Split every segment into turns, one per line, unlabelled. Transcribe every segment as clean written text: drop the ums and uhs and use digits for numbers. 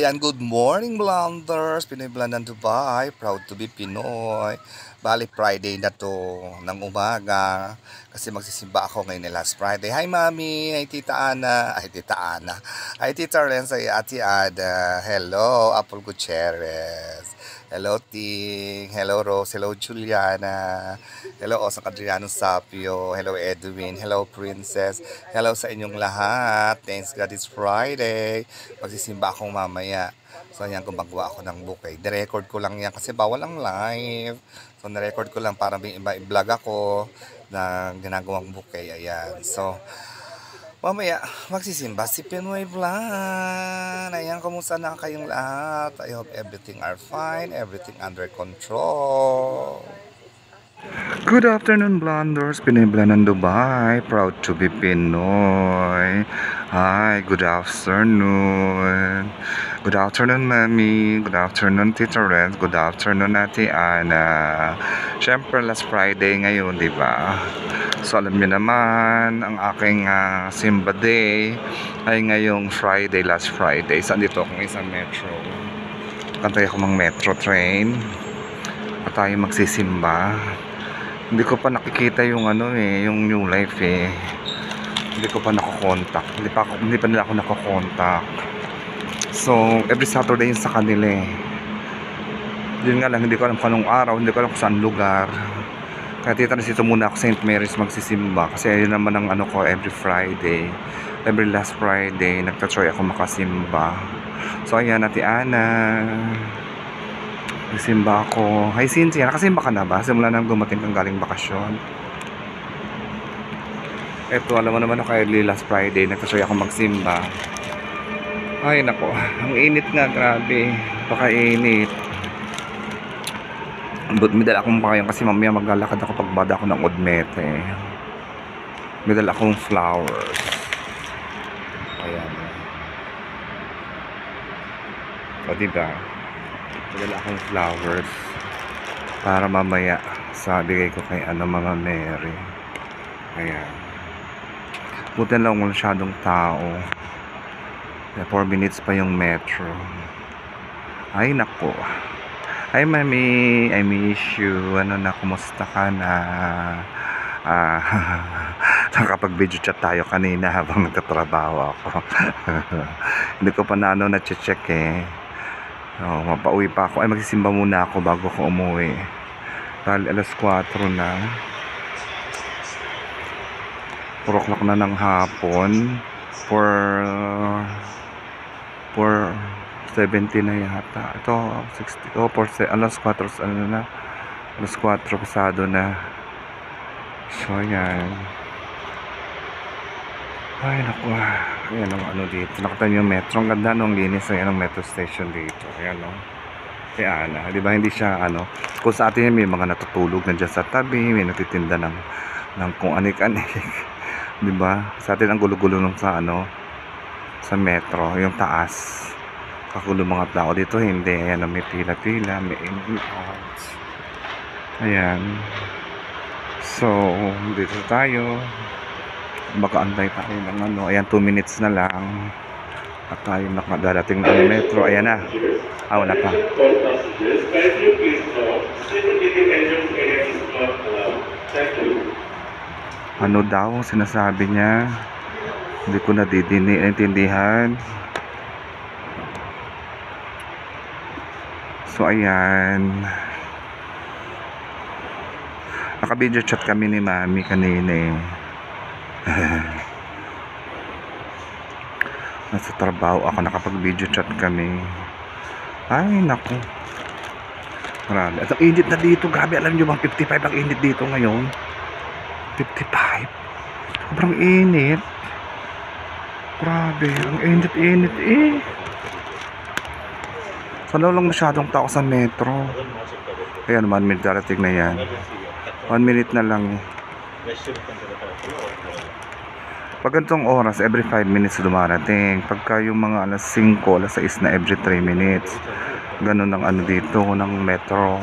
Ayan, good morning, Blonders! Pinoy Blondan Dubai. Proud to be Pinoy. Bali, Friday na to ng umaga. Kasi magsisimba ako ngayon last Friday. Hi, Mami! Hi, Tita Ana! Ay, Tita Ana! Hi, Tita Renza! Ate Ada! Hello, Apple Gutierrez! Hello, Ting! Hello, Rose! Hello, Juliana! Hello, Osang Adriano Sapio! Hello, Edwin! Hello, Princess! Hello sa inyong lahat! Thanks God it's Friday! Magsisimba akong mamaya. So, ayan, gumagawa ako ng bouquet. Nirecord ko lang yan kasi bawal ang live. So, nirecord ko lang para may iba-vlog ako na ginagawang bouquet. Ayan. So, mamaya, magsisimba si Pinoy Vlog. Ayan, kumusta na kayong lahat? I hope everything are fine, everything under control. Good afternoon, Blonders. Pinoy Blondan Dubai. Proud to be Pinoy. Hi, good afternoon. Good afternoon, Mami. Good afternoon, Tita Renz. Good afternoon, Ate Ana. Siyempre, last Friday ngayon, di ba? So, alam niyo naman, ang aking Simba Day ay ngayong Friday, last Friday. Saan dito ako isang metro? Kantay ako ng metro train. At tayo magsisimba. Hindi ko pa nakikita yung yung New Life eh. Hindi ko pa nako-contact. Hindi pa nila ako nako-contact. So, every Saturday yun sa kanila eh. Yun nga lang, hindi ko alam kung anong araw, hindi ko alam kung saan lugar. Kaya dito muna ako St. Mary's magsisimba. Kasi ayun naman ang ko every Friday. Every last Friday, nagtatry ako makasimba. So, ayan, Ate Ana. Nagsimba ako. Hi, Cynthia. Nakasimba ka na ba? Simula nang dumating kang galing bakasyon. Eto, alam mo naman ako early last Friday. Nagtatry ako magsimba. Ay, nako. Ang init nga. Grabe. Baka init. But may dala akong pakayon kasi mamaya maglalakad ako pagbada ako ng Odmete. May dala akong flowers. Ayan. O, diba? Dala akong flowers para mamaya bigay ko kay Mama Mary. Ayan. Buti lang wala masyadong tao. 4 minutes pa yung metro. Ay nako. Hi Mami, I miss you. Kumusta ka na? Nakapag-video chat tayo kanina habang nagtatrabaho ako. Hindi ko pa na-check eh. Mapauwi pa ako. Ay, magsisimba muna ako bago ako umuwi. Dahil alas 4 na. 4 o'clock na ng hapon. 4:70 na yata. Ito, 60. Alas 4, na? Alas 4 pasado na. So, yan. Ay, naku. Ayan ang dito. Nakita niyo yung metro. Ang ganda nung linis. Ayan ang metro station dito. Ayan o. Kaya di ba hindi siya kung sa atin may mga natutulog na dyan sa tabi. May natitinda ng kung anik-anik. Di ba? Sa atin ang gulo-gulo nung sa metro. Yung taas. Kagulo mga tao. Dito hindi. Ayan o. May pila-pila. May in-out. Ayan. So, dito tayo. Baka antay tayo ng ayan 2 minutes na lang at tayo nakadarating ng metro. Ayan na. Wala pa. Ano daw sinasabi niya? Hindi ko naintindihan. So ayan, naka-video chat kami ni Mami kanina eh. Nasa trabaho ako, nakapag-video chat kami. Ay, naku. Marami. At ang init na dito, grabe. Alam nyo bang 55 ang init dito ngayon? 55. Sobrang init. Grabe, ang init eh. Sana lang masyadong tao sa metro. Ayan, 1 minute darating na yan. 1 minute na lang eh. Pag ganitong oras, every 5 minutes dumarating. Pagka yung mga alas 5, alas 6 na every 3 minutes. Ganun ang dito ng metro.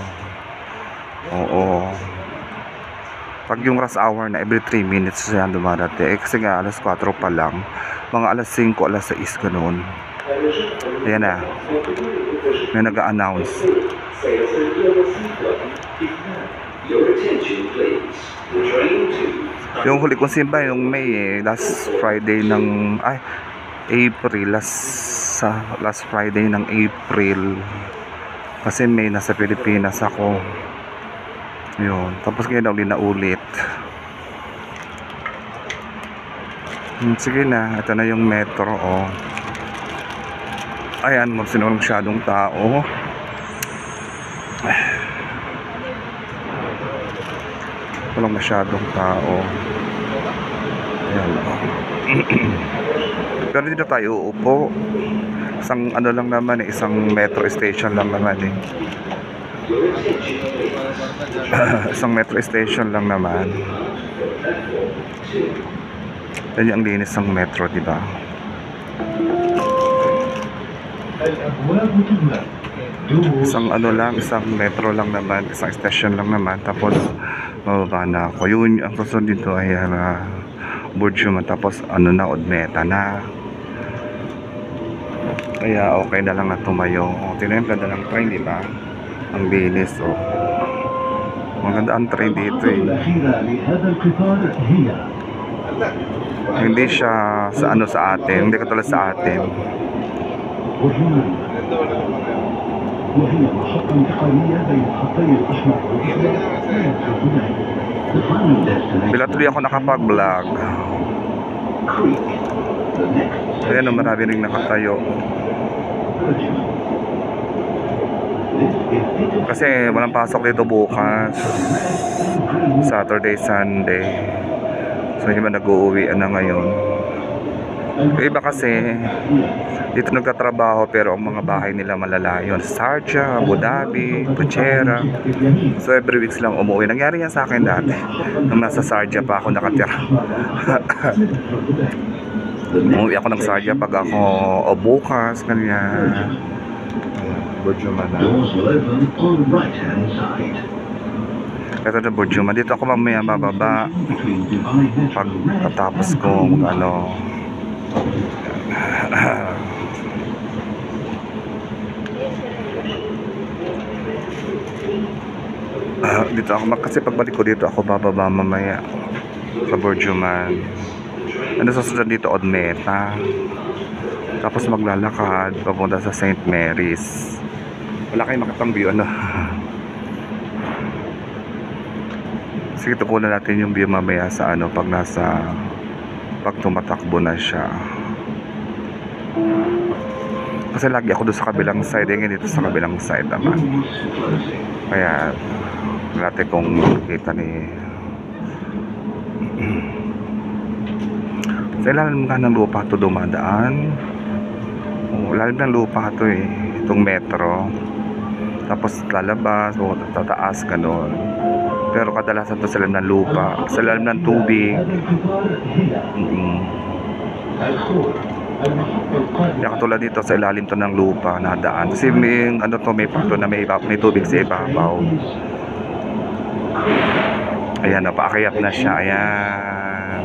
Oo. Pag yung rush hour na every 3 minutes yan dumarating. Kasi nga alas 4 pa lang. Mga alas 5, alas 6 ganun. Ayan na. May nag-a-announce. Yung huli kong simba yung May last Friday ng April, last Friday ng April. Kasi May nasa Pilipinas ako. Yun. Tapos ngayon ulit na ulit. Sige na, ito na yung metro. Ayan, magsinong masyadong tao. Walang masyadong tao. Ayan. Pero dito tayo uupo. Isang ano lang naman isang metro station lang naman isang metro station lang naman. Yan yung linis ng metro, di ba? Isang ano lang, isang metro lang naman, isang station lang naman. Tapos mababa na ako. Yun, ang susunod dito ay Burjuman. Tapos ano na, Odmeta na. Kaya okay na lang na tumayo. Tingnan yung ganda ng train, di ba? Ang linis, maganda ang train dito Hindi siya sa ano sa atin, hindi katulad sa atin. Bila tuloy ako nakapag-vlog. Ayan, marami rin nakatayo. Kasi walang pasok dito bukas, Saturday, Sunday. So yung iba nag-uuwian na ngayon. Yung iba kasi dito nagtatrabaho pero ang mga bahay nila malalayo. Sharjah, Abu Dhabi, Fujairah. So every week lang umuwi. Nangyari yan sa akin dati nung nasa Sharjah pa ako nakatira. Umuwi ako ng Sharjah pag ako bukas ganyan. Burjuman na. Ito na Burjuman. Dito ako mamaya bababa pagkatapos kong ano. Dito ako kasi pagbalik ko dito ako bababa mamaya sa Burjuman. Ano susunod dito, Odmeta. Tapos maglalakad papunta sa St. Mary's. Wala kayong makitang view ano. Sige, tukunan natin yung view mamaya sa ano pag tumatakbo na siya. Kasi lagi ako doon sa kabilang side, ngayon dito sa kabilang side naman. Kaya natin kung makikita ni sa ilalim nga ng lupa ito dumadaan. Ilalim ng lupa ito itong metro. Tapos lalabas o tataas ganun. Pero kadalasan ito sa ilalim ng lupa, sa ilalim ng tubig. Kaya katulad dito sa ilalim to ng lupa na daan. Kasi may ano to, may pato na may tubig sa ibabaw. Ayan, napaakyat na siya. Ayan.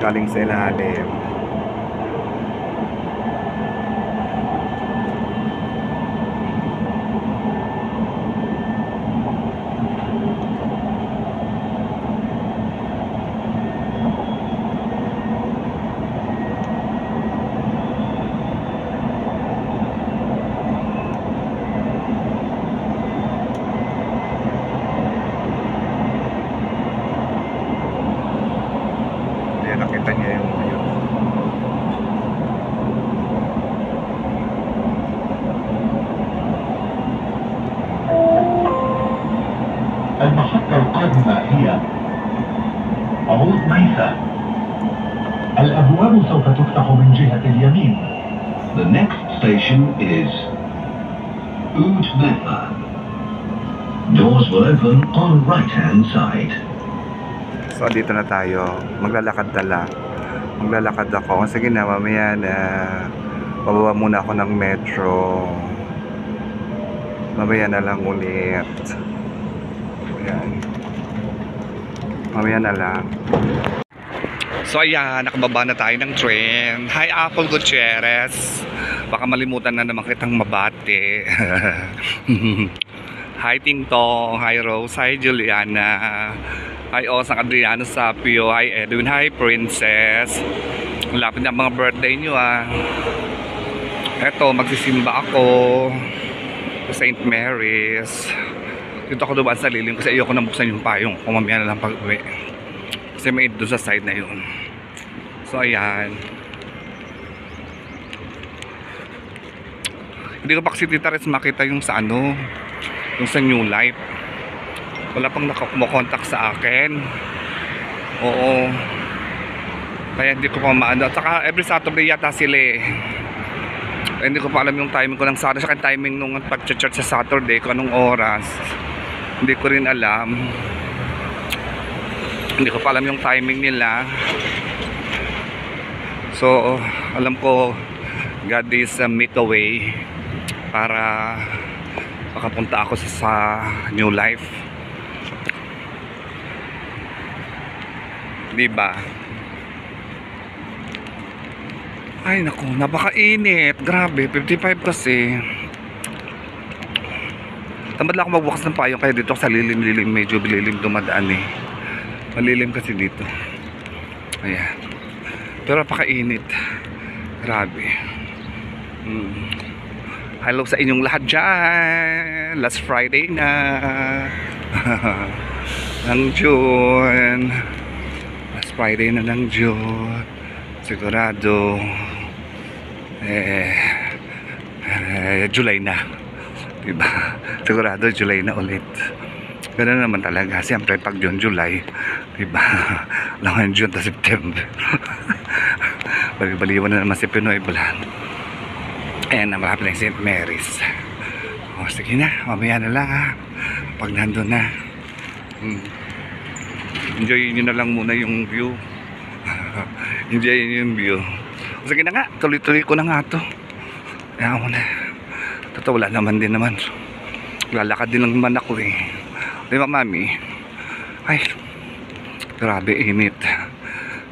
Galing sa ilalim. Nakita niya yung ayun.
المحطة القادمة هي عود ميسا. الأبواب سوف تفتح من جهة اليمين. The next station is Oud Mehta. Doors will open on right hand side.
So dito na tayo, maglalakad ako. Sige na, mamaya na Bababa muna ako ng metro. Mamaya na lang ulit. Ayan. Mamaya na lang. So ayan, nakababa na tayo ng train. Hi Apple Gutierrez. Baka malimutan na naman kitang mabati. Hi Tingtong, hi Rose, hi Juliana. Hi Osang Adriano Sapio, hi Edwin, hi Princess. Malapit na ang mga birthday nyo ah. Eto, magsisimba ako sa St. Mary's. Dito ako dumaan sa lilim kasi ayoko na buksan yung payong kung mamaya na lang pag-uwi. Kasi may doon sa side na yun. So ayan. Hindi ko pa kasi Tita Res makita yung sa ano, yung sa New Life. Wala pang nakakumokontak sa akin. Oo. Kaya hindi ko pa maano. At saka every Saturday yata sila eh. Hindi ko pa alam yung timing ko ng Saturday. Saka timing nung pag-church sa Saturday kung anong oras. Hindi ko rin alam. Hindi ko pa alam yung timing nila. So alam ko God is make a way para makapunta ako sa New Life. Diba? Ay naku, napakainit. Grabe, 55 kasi. Tamad lang ako magbukas ng payong kaya dito sa lilim-lilim, medyo lilim dumadaan eh. Malilim kasi dito. Ayan. Pero napakainit. Grabe. Hello sa inyong lahat dyan. Last Friday na ng June. Last Friday na ng June. Sigurado July na, diba? Sigurado July na ulit. Ganun naman talaga. Siyempre pag June, July, diba? Lang June to September. Baliwan na naman si Pinoy Bulan. Ayan na, malapit na yung St. Mary's. O sige na, mamaya na lang ha. Pag nandun na, enjoy nyo na lang muna yung view. Enjoy yung view. O sige na nga, tuloy-tuloy ko na nga to. Kaya ako na. Totoo, wala naman din naman. Lalakad din lang naman ako eh. Di ba mami? Ay, grabe init.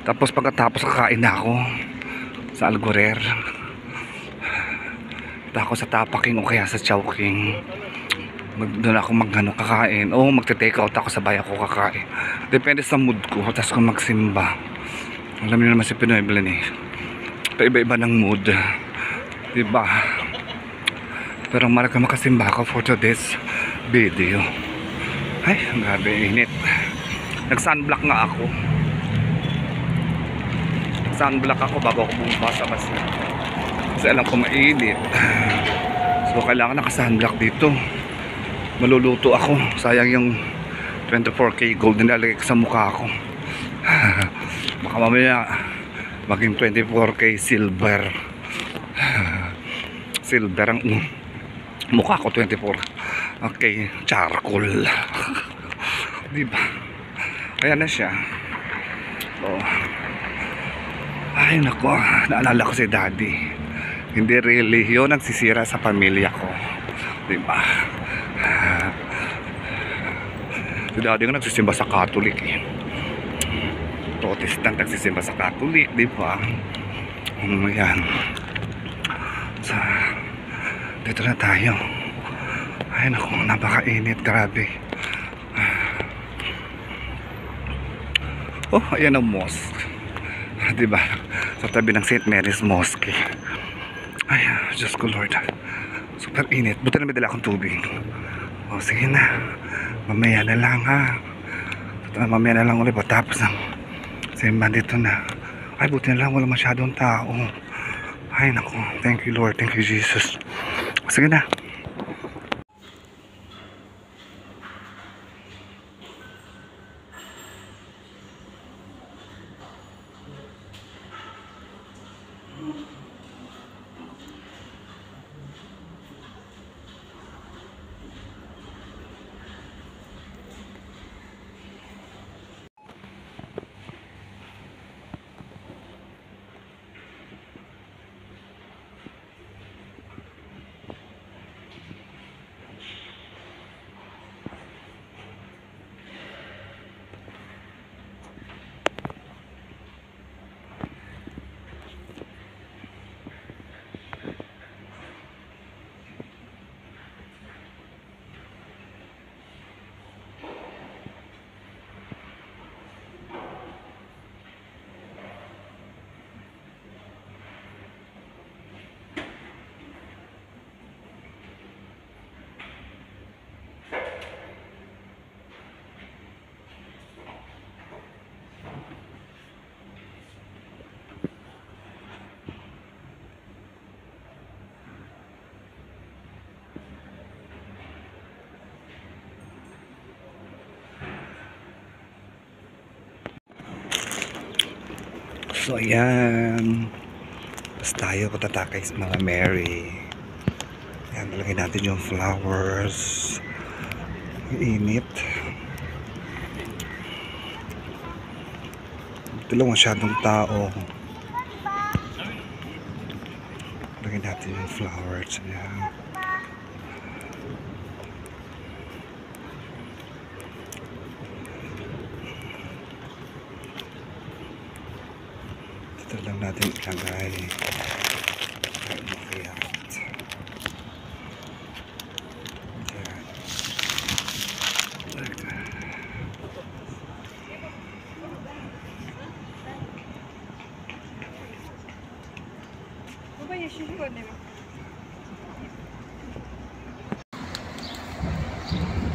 Tapos pagkatapos kakain na ako sa Algorer. Ako sa Tapaking o kaya sa Chowking. Doon ako kakain o magte-take out ako sa bayan ko kakain. Depende sa mood ko. Tapos kung magsimba, alam niyo naman si Pinoy Bulan eh, paiba-iba ng mood, diba? Pero malaga makasimba ako for today's video. Ay, grabe init. Nag-sunblock nga ako. Nag-sunblock ako bago ako bumasa kasi alam ko mainit. So kailangan naka-sunblock dito. Maluluto ako. Sayang yung 24K gold na nilalagay ko sa mukha ko. Baka mamaya maging 24K silver. Silver ang mukha ko, 24. Okay, charcoal. Diba? Kaya na siya. Oh. Ay nako, naalala ko si Daddy. Hindi relihiyon nagsisira sa pamilya ko. Diba? Si Daddy nga nagsisimba sa Catholic eh. Protestant nagsisimba sa Catholic, diba? Ayan. So, dito na tayo. Ay naku, napakainit, grabe. Oh, ayan ang mosque. Diba? Sa tabi ng St. Mary's Mosque. Ay, Diyos ko Lord. Super init. Buti na may dala akong tubig. O, sige na. Mamaya na lang ha. Mamaya na lang ulit. Tapos ng simba dito na. Ay, buti na lang. Wala masyadong tao. Ay, naku. Thank you Lord. Thank you Jesus. O, sige na. So ayan, tapos tayo patatakay sa mga Mary. Ayan, talagay natin yung flowers. Init. Ito lang masyadong tao. Talagay natin yung flowers. Ayan. Ito lang natin ilagay. Ay, makiyat. Ayan.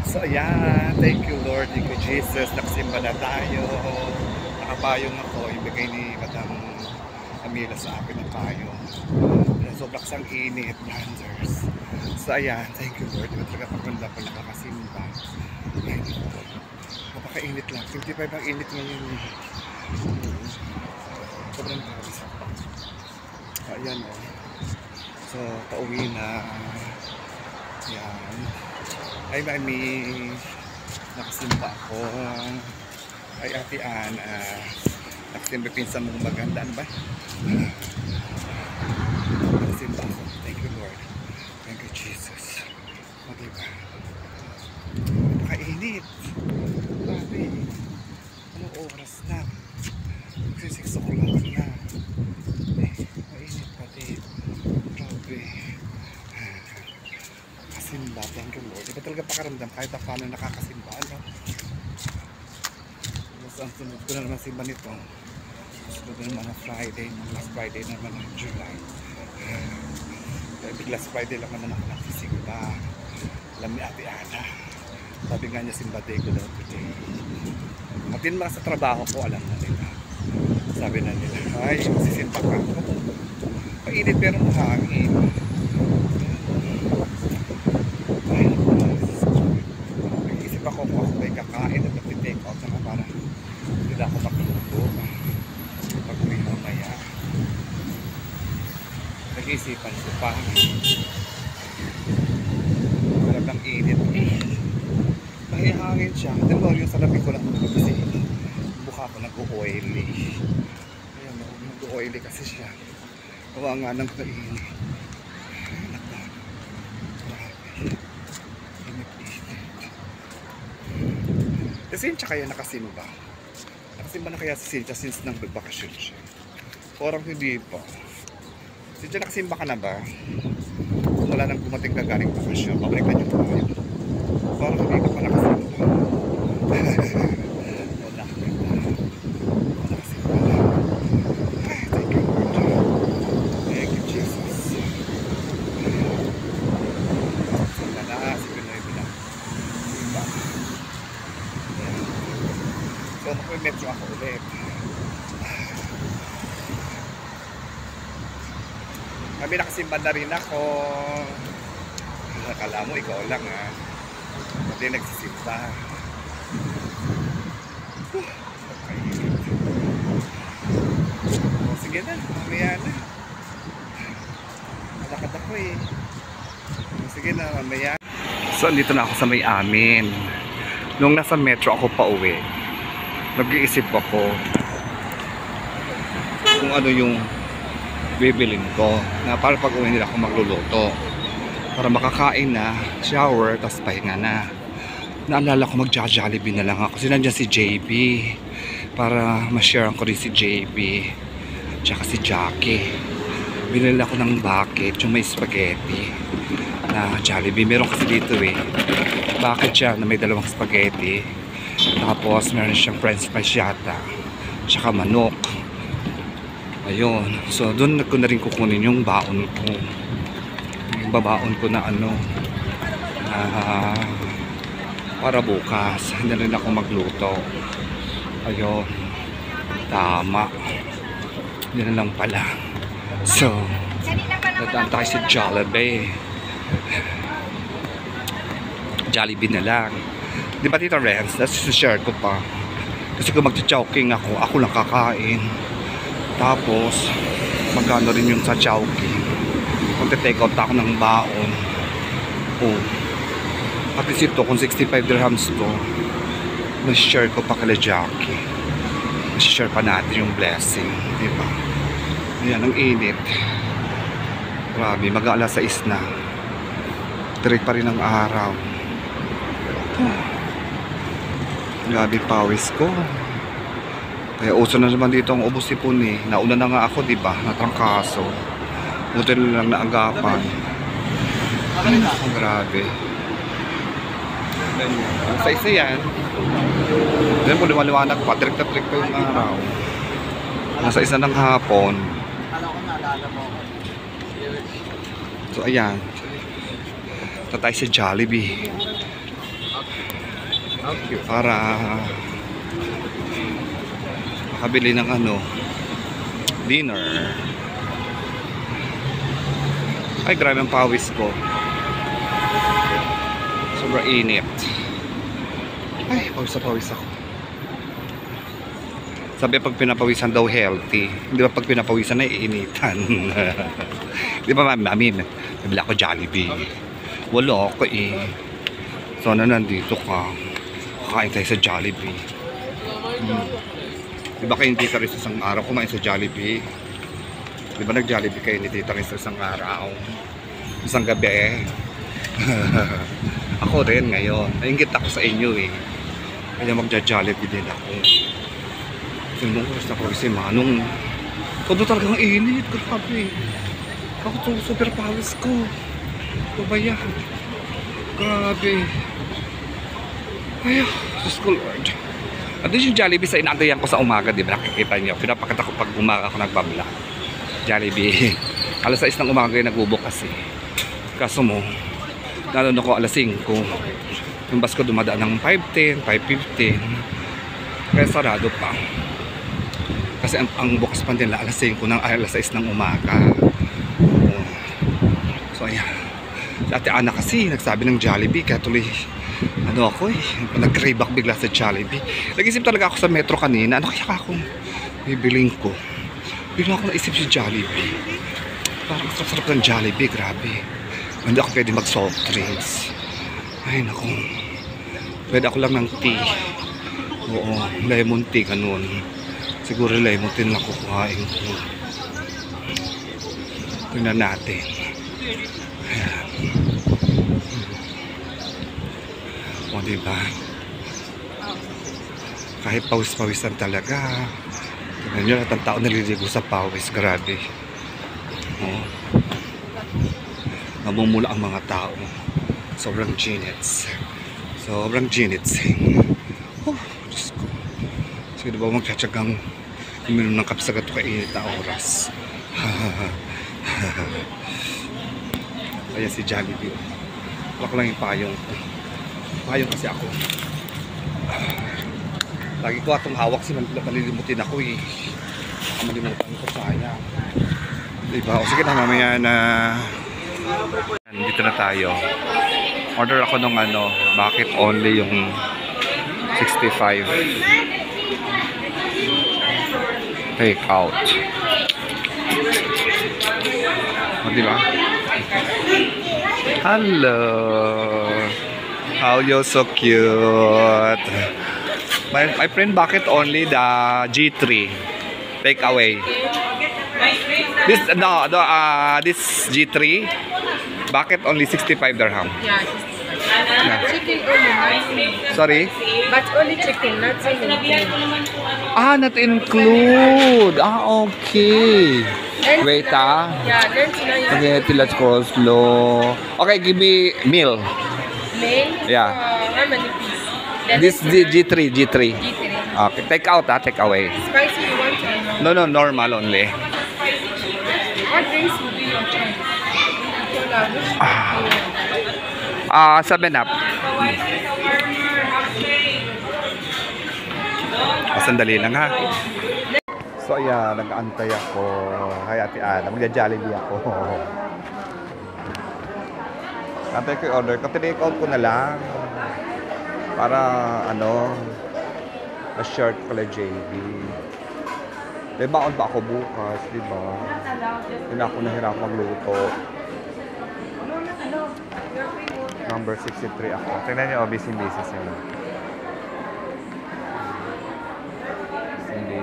So ayan, thank you Lord, thank you Jesus, nakasimba na tayo. Nakapayong ako, ibigay ni Madam Amila sa akin ng payong. Sobrang sang init, Landers. So ayan, thank you Lord, diba talaga pagkanda ko nakakasimba. Napakainit lang, 55 ang init ngayon. Sobrang hawis. Ayan o. So, pauwi na. Ayan. Ay, mami. Nakasimba ako. Ay, Ate Ana. Nakasimba pinsan mong maganda. Ano ba? Nakasimba ako. Thank you, Lord. Thank you, Jesus. O, diba? Napakainit. Grabe. Anong oras na? Kasi 6 o'clock na. Mainit pa din. Grabe. Kasimba, thank you Lord. Diba talaga pakaramdam kahit na paano nakakasimba, no? Ang sunod ko na naman simba nito. Sunod na naman ang Friday. Last Friday na naman ng July. Kaya last Friday lang naman ako nagsisimba. Alam ni Ate Ana. Sabi nga niya simba day ko daw today. At din mga sa trabaho ko, alam na nila. Sabi na nila, ay, magsisimba ka. Mainit pero mahangin. Ay, nag-isip ako kung ako may kakain at mag-take out na para hindi na ako makuluto. Pag-uwi mamaya. Nag-isipan ko pa. Talagang init. Mahihangin siya. Dalawa yung salamin ko lang kasi mukha ko nag-oily. Ayan, nag-oily kasi siya. Gawa nga ng kainit. Si Cynthia kaya nakasimba? Nakasimba na kaya si Cynthia since nang bakasyon siya? Parang hindi pa. Cynthia, nakasimba ka na ba? Wala nang dumating ka galing bakasyon. Pabalikan yung tayo. Parang hindi ka pa nakasimba. Wala ka na. Nakasimba na. Ay, thank you Lord. Thank you Jesus. Simba na. Si Pinoy Bila. Simba. So, makumetro ako ulit. Kami nakasimba na rin ako. Akala mo, ikaw lang ha. Pati nagsisimba. O, sige na, mamaya na. Malakad ako eh. O, sige na, mamaya. So, andito na ako sa may amin. Nung nasa metro ako pa uwi, nag-iisip ako kung ano yung bibilin ko na para pag uwi nila ako magluluto para makakain na, shower, tapos pahinga na. Naalala ko mag-Jollibee na lang ako kasi nandiyan si JB para ma-share ko rin si JB tsaka si Jackie. Binili ako ng bucket yung may spaghetti na Jollibee. Meron kasi dito eh bucket siya na may dalawang spaghetti, tapos meron siyang french fries yata tsaka manok. Ayun, so doon ko na rin kukunin yung baon ko, yung babaon ko na ano para bukas hindi rin ako magluto. Ayun, tama, yun na lang pala. So nadaan tayo si Jollibee na lang. Di ba Tita Renz? Share ko pa kasi kung mag-chowking ako lang kakain. Tapos, magkano rin yung sa Chowking. Magte-take out ako ng baon. Oh. At least ito, kung 65 dirhams to, na-share ko pa kala Jackie. Na-share pa natin yung blessing. Diba? Ayan, ang init. Grabe, mag-aalas 6 na. Direct pa rin ang araw. Grabe pawis ko. Kaya uso na naman dito ang ubos sipon eh. Nauna na nga ako, di ba? Natrangkaso. Buti na lang naagapan. Grabe. Ang sa yan. Then po lumaliwanag pa. Direct na direct pa yung araw. Nasa isa ng hapon. So ayan. Ito tayo sa Jollibee. Para makabili ng dinner. Ay, grabe ang pawis ko. Sobrang init. Ay, pawis na pawis ako. Sabi pag pinapawisan daw healthy. Hindi ba pag pinapawisan na iinitan? Di ba mami? Nabila ako Jollibee. Wala ako eh. Sana nandito ka. Kakain tayo sa Jollibee. Di ba kayo hindi tayo sa isang araw kumain sa Jollibee? Di ba nag-Jollibee kayo ni Tita Riz sa isang araw? Isang gabi? Ako rin ngayon. Nainggit ako sa inyo eh. Kaya magja-Jollibee din ako. Kasi nung gusto ko kasi manong todo talagang init. Grabe. Ako super pawis ko. Ito ba yan? Grabe. Ay, Diyos ko Lord. At yung Jollibee sa inaantayan ko sa umaga, di ba? Nakikita nyo. Pinapakita ko pag umaga ako nagbablog. Jollibee. Alas 6 ng umaga yung nagbubukas eh. Kaso mo, nanonood ako alas 5. Yung bus ko dumadaan ng 5:10, 5:15. Kaya sarado pa. Kasi ang bukas pa nila alas 5 ng alas 6 ng umaga. So ayan. Ate Ana kasi nagsabi ng Jollibee. Kaya tuloy ako eh. Nag-crave back bigla sa Jollibee. Nag-isip talaga ako sa metro kanina. Ano kaya akong bibiling ko? Bigla ako naisip si Jollibee. Parang sarap ng Jollibee. Grabe. Hindi ako pwede mag soft drinks. Ay naku. Pwede ako lang ng tea. Oo. Lemon tea ganun. Siguro lemon tea lang kukuhain ko. Tingnan natin. Ayan. O diba? Kahit pawis-pawisan talaga. Tingnan nyo, lahat ng tao naliligo sa pawis. Grabe. O. Namumula ang mga tao. Sobrang ginits. Sobrang ginits. Oh, Diyos ko. Sige ba magtsatsagang uminom ng kape sa gato kainit na oras. Ayan si Jollibee. Wala ko lang yung payong. Payong kasi ako. Lagi ko atong hawak si malilimutin ako eh. Baka malimutan ko sayang. Diba? O sige na mamaya na. Dito na tayo. Order ako nung bakit only yung 65. Take out. O diba? Hello. How you so cute. My friend, bakit only the G3 take away? This this G3 bakit only 65 dirham?
Yeah, 65. Chicken only, not
Sorry?
but only chicken, not anything.
Not include. Okay. Wait
Yeah, then tonight.
Okay, let's go slow. Okay, give me meal.
Main.
Yeah.
How many pieces? Then
This G3.
G3.
Okay, take out, take away.
Spicy you want to?
No, normal only.
What drinks will be your choice?
7 up. Sandali lang ha. So ayan, nag-aantay ako. Hi Ate Ana, magja-Jollibee ako. Antay ko yung order ko. Tinake out ko na lang. Para a-short pala JB. May baon pa ako bukas, di ba? Hindi na ako nahirap magluto. Number 63 ako. Tingnan niyo, busy-busy sila. Busy.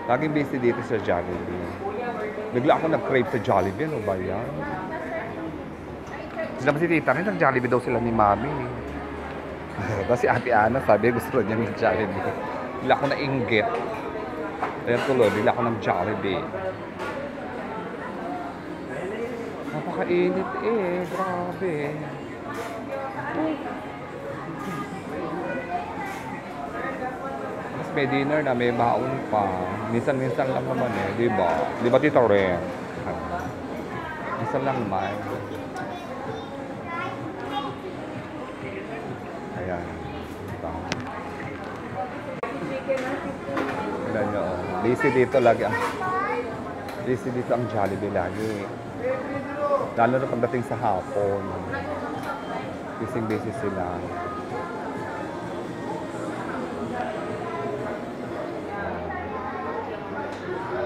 Laging busy dito sa Jollibee. Bigla ako nag-crave sa Jollibee. Ano ba yan? Sila ba si Tita rin? Nag-Jollibee daw sila ni Mami. Tapos si Ate Ana sabi gusto niya ng Jollibee. Bigla ako nainggit. Ayan tuloy, bigla ako ng Jollibee. Napakainit eh. Grabe. Mas may dinner na, may baon pa. Minsan-minsan lang naman eh. Diba? Diba Tita Ren? Minsan lang naman. Ayan. Diba? Alam nyo, busy dito lagi ang busy dito ang Jollibee lagi. Lalo na pagdating sa hapon. Busy sila.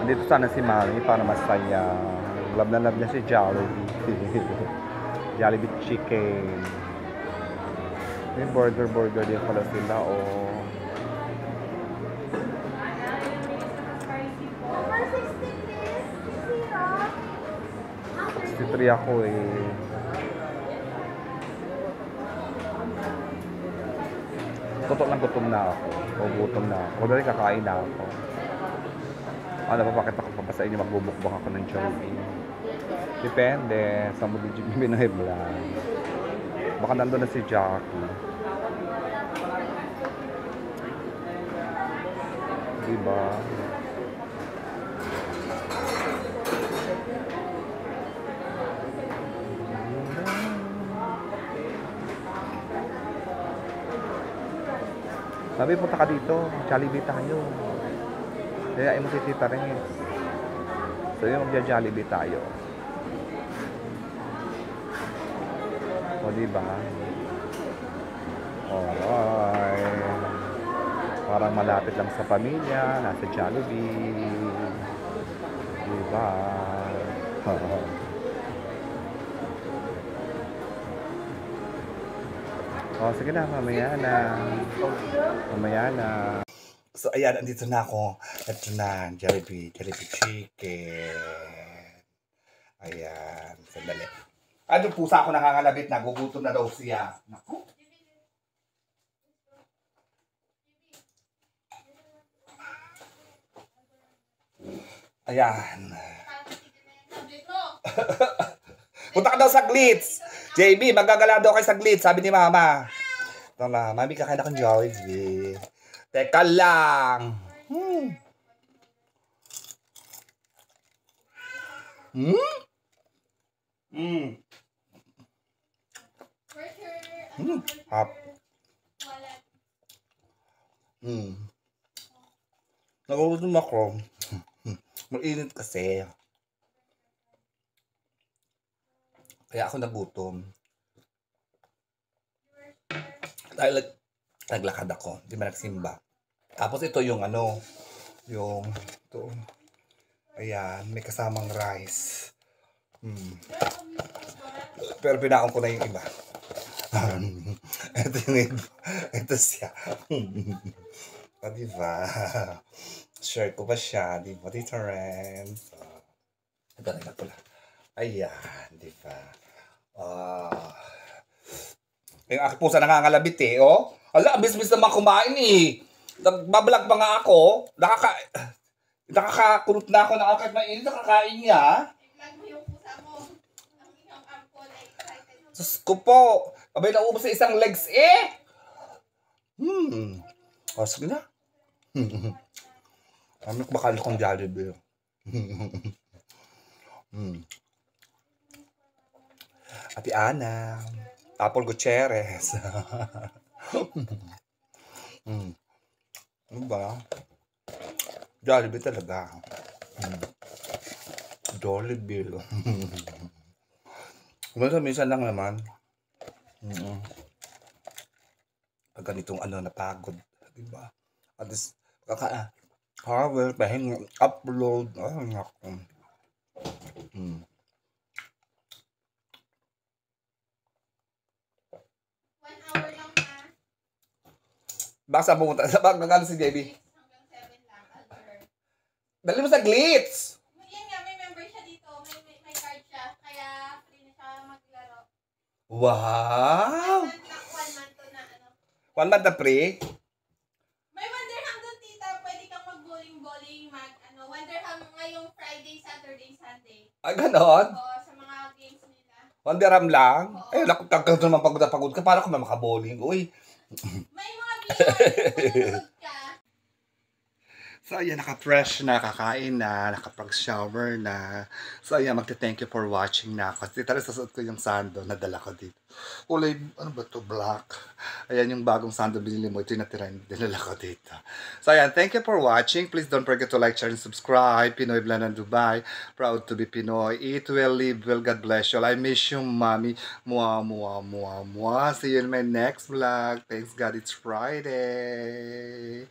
Dito sana si Mami para masaya. Love na love niya si Jollibee. Jollibee chicken. May burger din pala sila, oh. Three ako eh. Gutom na ako. O gutom na ako. Dahil kakain na ako. Ano pa, bakit ako pa sa inyo magbubukbang ako ng Jollibee? Depende. Sa mo di binahiblan. Baka nandun na si Jackie. Diba? Sabi, punta ka dito. Jollibee tayo. Kaya mo si Tita rin. So yung magja-Jollibee tayo. O diba? Alright. Parang malapit lang sa pamilya. Nasa Jollibee. Diba? O sige na, mamaya na. So, ayan, andito na ako. Ito na, Jollibee chicken. Ayan, sandali. Ano, pusa ako nangangalabit, nagugutom na daw siya. Naku. Ayan. Punta ka daw sa Glitz. JB, magagala daw kayo sa Glitz, sabi ni Mama. Ito na, Mami, kakain akong Jollibee. Teka lang. Hap. Nagugutom ako. Mainit kasi. Kaya ako nagutom. Dahil naglakad ako, hindi man nagsimba. Tapos ito yung ano, yung ito. Ayan, may kasamang rice. Pero pinaon ko na yung iba. Ito yung iba. Ito siya. Diba? Share ko pa siya, diba? Tita Ren. Ito na pala. Ayan, diba? Yung aking pusa nangangalabit eh, oh. Ala, bis-bis naman kumain eh. Nagbablog pa nga ako. Nakakakulot na ako ng akit mainit. Nakakain niya.
I-vlog mo yung pusa mo. Ang iyong armful, excited.
Sus ko po. Abay, naubos sa isang legs eh. O, sige na. Kami bakal kong Jollibee. Ate Ana. Apple Gutierrez. Ano ba? Jollibee talaga. Jollibee. Minsan lang naman. Pag ganitong ano, napagod. Diba? At least, Cover, pahinga, upload. Ay, naku. Hmm.
1 hour lang na.
Baka pumunta sa bag nagano si JB.
6 hanggang 7 lang, Albert.
Dali mo sa glitz.
Yan nga, may member siya dito. May card siya. Kaya free na siya maglaro.
Wow!
1 month to na ano.
1 month na pre.
May 1 dirham doon, tita. Pwede kang mag-bowling, ano, 1 dirham ngayong Friday, Saturday, Sunday.
Ah, ganon?
Oo, sa mga games nila.
1 dirham lang?
Oo.
Ay, naku, tagkag naman pagod na pagod ka. Paano ko na makaboling? Uy.
May mga VR, ka.
So, ayan, naka-fresh na, kakain na, nakapag-shower na. So, ayan, magte-thank you for watching na ako. Kasi talagang sasuot ko yung sando na dala ko dito. Kulay, ano ba to black? Ayan yung bagong sando binili mo. Ito yung natira yung dinala ko dito. So, ayan, thank you for watching. Please don't forget to like, share, and subscribe. Pinoy Vlog ng Dubai. Proud to be Pinoy. Eat well, live well. God bless you all. I miss you, mommy. Mwah, mwah, mwah, mwah. See you in my next vlog. Thanks God, it's Friday.